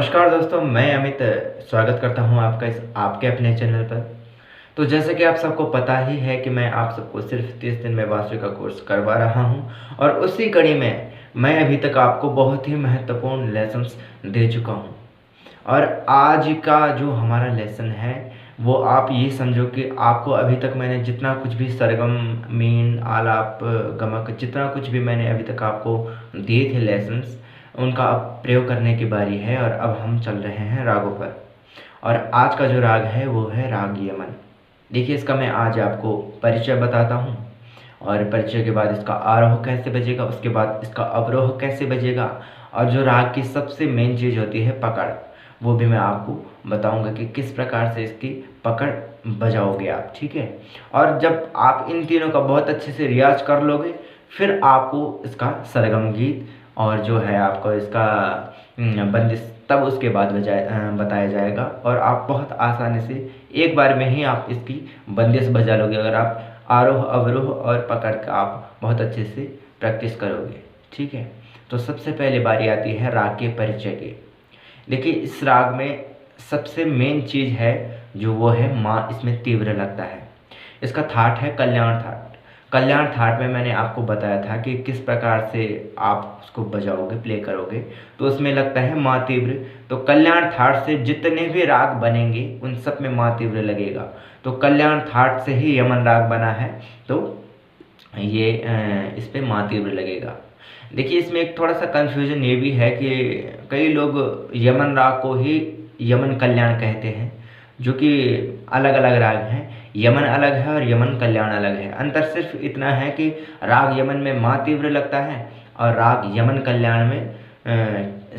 नमस्कार दोस्तों, मैं अमित स्वागत करता हूं आपका इस आपके अपने चैनल पर। तो जैसे कि आप सबको पता ही है कि मैं आप सबको सिर्फ 30 दिन में बांसुरी का कोर्स करवा रहा हूं और उसी कड़ी में मैं अभी तक आपको बहुत ही महत्वपूर्ण लेसन्स दे चुका हूं। और आज का जो हमारा लेसन है वो आप ये समझो कि आपको अभी तक मैंने जितना कुछ भी सरगम, मीन, आलाप, गमक जितना कुछ भी मैंने अभी तक आपको दिए थे लेसन्स, उनका अब प्रयोग करने की बारी है और अब हम चल रहे हैं रागों पर। और आज का जो राग है वो है राग यमन। देखिए, इसका मैं आज आपको परिचय बताता हूँ और परिचय के बाद इसका आरोह कैसे बजेगा, उसके बाद इसका अवरोह कैसे बजेगा और जो राग की सबसे मेन चीज़ होती है पकड़, वो भी मैं आपको बताऊंगा कि किस प्रकार से इसकी पकड़ बजाओगे आप। ठीक है, और जब आप इन तीनों का बहुत अच्छे से रियाज कर लोगे फिर आपको इसका सरगम गीत और जो है आपको इसका बंदिश तब उसके बाद बताया जाएगा और आप बहुत आसानी से एक बार में ही आप इसकी बंदिश बजा लोगे अगर आप आरोह अवरोह और पकड़ का आप बहुत अच्छे से प्रैक्टिस करोगे। ठीक है, तो सबसे पहले बारी आती है राग के परिचय की। देखिए, इस राग में सबसे मेन चीज़ है जो वो है माँ, इसमें तीव्र लगता है। इसका थाट है कल्याण थाट। कल्याण थाट में मैंने आपको बताया था कि किस प्रकार से आप उसको बजाओगे, प्ले करोगे, तो उसमें लगता है माँ तीव्र। तो कल्याण थाट से जितने भी राग बनेंगे उन सब में माँ तीव्र लगेगा। तो कल्याण थाट से ही यमन राग बना है, तो ये इस पे माँ तीव्र लगेगा। देखिए, इसमें एक थोड़ा सा कन्फ्यूजन ये भी है कि कई लोग यमन राग को ही यमन कल्याण कहते हैं, जो कि अलग अलग राग हैं। यमन अलग है और यमन कल्याण अलग है। अंतर सिर्फ इतना है कि राग यमन में माँ तीव्र लगता है और राग यमन कल्याण में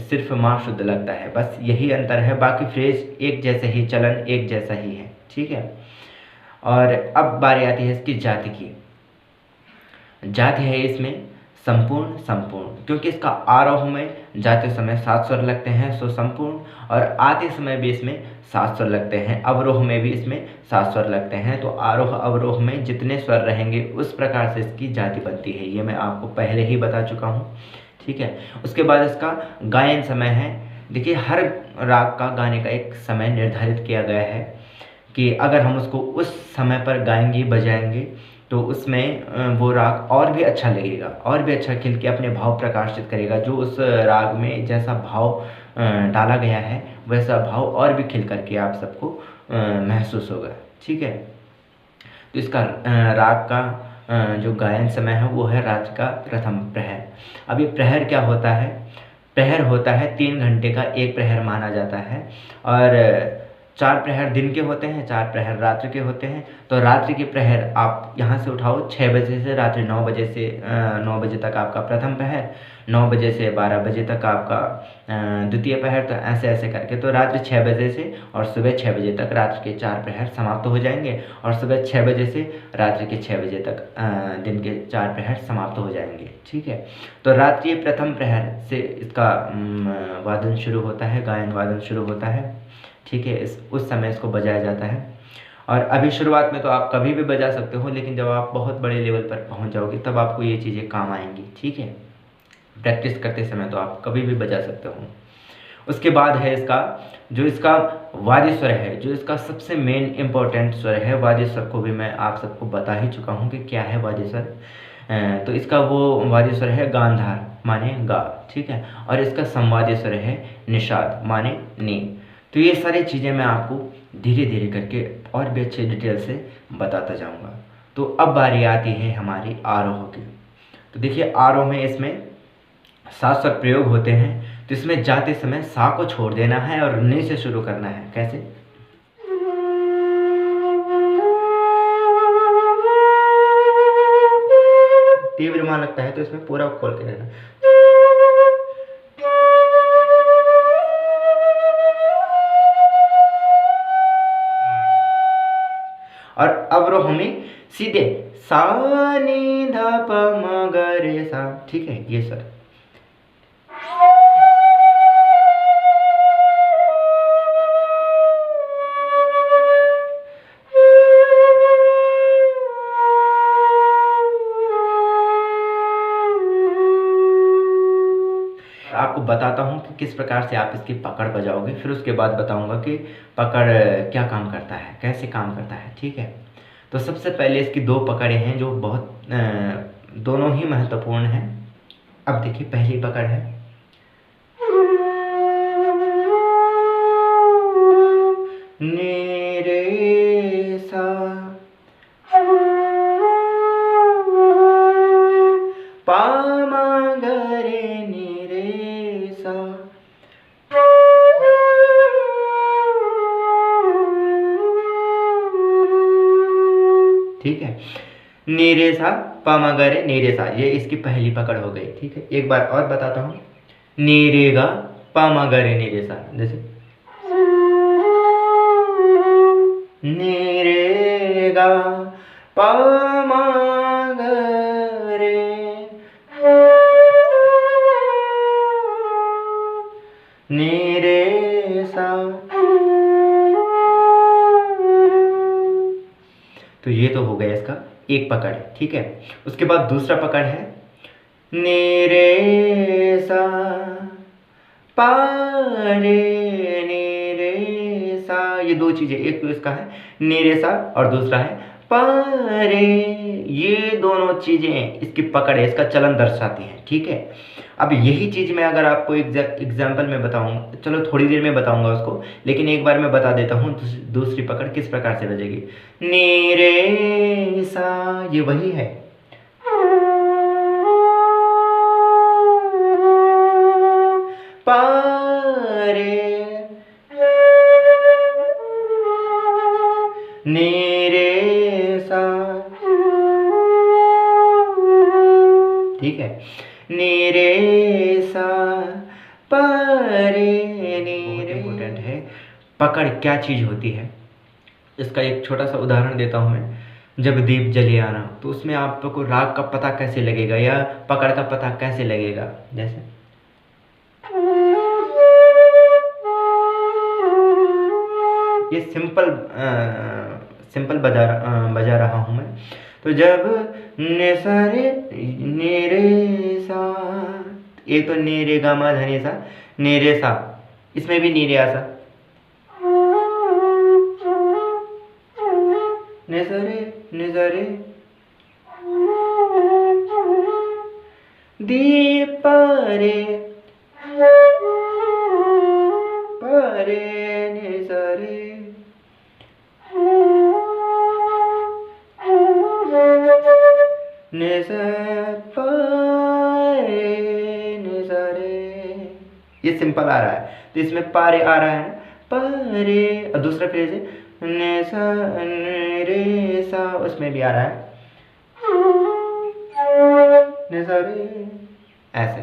सिर्फ माँ शुद्ध लगता है। बस यही अंतर है, बाकी फ्रेज एक जैसे ही, चलन एक जैसा ही है। ठीक है, और अब बारी आती है इसकी जाति की। जाति है इसमें संपूर्ण संपूर्ण, क्योंकि इसका आरोह में जाते समय 7 स्वर लगते हैं, सो संपूर्ण, और आते समय भी इसमें 7 स्वर लगते हैं, अवरोह में भी इसमें 7 स्वर लगते हैं। तो आरोह अवरोह में जितने स्वर रहेंगे उस प्रकार से इसकी जाति बनती है, ये मैं आपको पहले ही बता चुका हूँ। ठीक है, उसके बाद इसका गायन समय है। देखिए, हर राग का गाने का एक समय निर्धारित किया गया है कि अगर हम उसको उस समय पर गाएंगे, बजाएंगे, तो उसमें वो राग और भी अच्छा लगेगा, और भी अच्छा खिल के अपने भाव प्रकाशित करेगा। जो उस राग में जैसा भाव डाला गया है वैसा भाव और भी खिल करके आप सबको महसूस होगा। ठीक है, तो इसका राग का जो गायन समय है वो है राग का प्रथम प्रहर। अब ये प्रहर क्या होता है? प्रहर होता है 3 घंटे का एक प्रहर माना जाता है, और 4 प्रहर दिन के होते हैं, 4 प्रहर रात्रि के होते हैं। तो रात्रि के प्रहर आप यहाँ से उठाओ 6 बजे से रात्रि 9 बजे से 9 बजे तक आपका प्रथम प्रहर, 9 बजे से 12 बजे तक आपका द्वितीय प्रहर। तो ऐसे ऐसे करके तो रात्रि 6 बजे से और सुबह 6 बजे तक रात्रि के 4 प्रहर समाप्त हो जाएंगे, और सुबह 6 बजे से रात्रि के 6 बजे तक दिन के 4 प्रहर समाप्त हो जाएंगे। ठीक है, तो रात्रि प्रथम प्रहर से इसका वादन शुरू होता है, गायन वादन शुरू होता है। ठीक है, उस समय इसको बजाया जाता है। और अभी शुरुआत में तो आप कभी भी बजा सकते हो, लेकिन जब आप बहुत बड़े लेवल पर पहुंच जाओगे तब आपको ये चीज़ें काम आएंगी। ठीक है, प्रैक्टिस करते समय तो आप कभी भी बजा सकते हो। उसके बाद है इसका वादी स्वर है, जो इसका सबसे मेन इंपॉर्टेंट स्वर है। वादी स्वर को भी मैं आप सबको बता ही चुका हूँ कि क्या है वादी स्वर। तो इसका वो वादी स्वर है गांधार, माने गा। ठीक है, और इसका संवादी स्वर है निषाद, माने नी। तो ये सारी चीज़ें मैं आपको धीरे धीरे करके और भी अच्छे डिटेल से बताता जाऊंगा। तो अब बारी आती है हमारी आरोह की। तो देखिए, आरोह में इसमें 7 स्वर प्रयोग होते हैं। तो इसमें जाते समय सा को छोड़ देना है और नी से शुरू करना है। कैसे? तीव्र मान लगता है तो इसमें पूरा खोल के रहना। और अवरोह में सीधे सा नी ध प म ग रे सा। ठीक है, ये सर आपको बताता हूँ कि किस प्रकार से आप इसकी पकड़ बजाओगे, फिर उसके बाद बताऊंगा कि पकड़ क्या काम करता है, कैसे काम करता है। ठीक है, तो सबसे पहले इसकी दो पकड़ें हैं जो बहुत दोनों ही महत्वपूर्ण हैं। अब देखिए, पहली पकड़ है नी रे सा, पा मा ग रे नी रे सा, ठीक है। नी रे सा, पा मा ग रे नी रे सा, ये इसकी पहली पकड़ हो गई। ठीक है, एक बार और बताता हूँ, नी रे गा, पा मा ग रे नी रे सा, जैसे नी रे गा, पा मा ग रे, नी रे सा। तो ये तो हो गया इसका एक पकड़। ठीक है, उसके बाद दूसरा पकड़ है नी रे सा, पा रे नी रे सा। ये दो चीजें, एक तो इसका है नी रे सा और दूसरा है पा रे। ये दोनों चीजें इसकी पकड़ है, इसका चलन दर्शाती हैं। ठीक है, अब यही चीज मैं अगर आपको एग्जाम्पल में बताऊंगा, चलो थोड़ी देर में बताऊंगा उसको, लेकिन एक बार मैं बता देता हूँ दूसरी पकड़ किस प्रकार से बजेगी। नी रे सा, ये वही है, पा रे नी रे सा। ठीक है, नी रे सा, पा रे नी रे। इम्पोर्टेंट है पकड़ क्या चीज होती है, इसका एक छोटा सा उदाहरण देता हूँ मैं। जब दीप जले आना, तो उसमें आपको राग का पता कैसे लगेगा या पकड़ का पता कैसे लगेगा। जैसे ये सिंपल बजा रहा हूँ मैं। तो जब ने सा रे ने रे सा, एक तो ने रे गा मा धा नि सा, ने रे सा, इसमें भी नी रे आ सा, ने सा रे दी पा रे ने सा रे, ने सा पा रे ने सा रे। ये सिंपल आ रहा है, तो इसमें पा रे आ रहा है ना, पा रे। और दूसरा फ्रेज है ने सा ने रे सा, उसमें भी आ रहा है ने सा रे, ऐसे।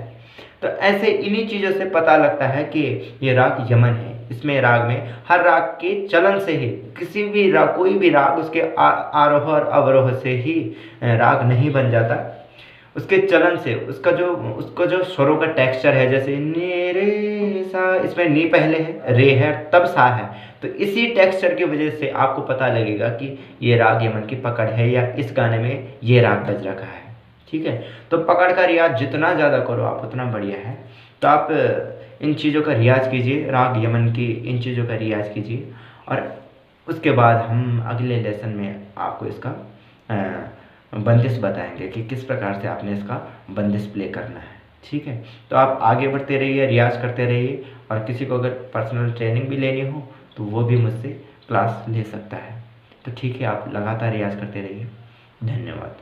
तो ऐसे इन्हीं चीजों से पता लगता है कि ये राग यमन है। इसमें राग में हर राग के चलन से ही, किसी भी राग, कोई भी राग उसके आरोह और अवरोह से ही राग नहीं बन जाता, उसके चलन से। उसका जो स्वरों का टेक्सचर है, जैसे नी रे सा, इसमें नी पहले है, रे है, तब सा है, तो इसी टेक्सचर की वजह से आपको पता लगेगा कि ये राग यमन की पकड़ है या इस गाने में ये राग बज रखा है। ठीक है, तो पकड़ का रियाज जितना ज़्यादा करो आप उतना बढ़िया है। तो आप इन चीज़ों का रियाज कीजिए, राग यमन की इन चीज़ों का रियाज कीजिए, और उसके बाद हम अगले लेसन में आपको इसका बंदिश बताएंगे कि किस प्रकार से आपने इसका बंदिश प्ले करना है। ठीक है, तो आप आगे बढ़ते रहिए, रियाज करते रहिए, और किसी को अगर पर्सनल ट्रेनिंग भी लेनी हो तो वो भी मुझसे क्लास ले सकता है। तो ठीक है, आप लगातार रियाज करते रहिए। धन्यवाद।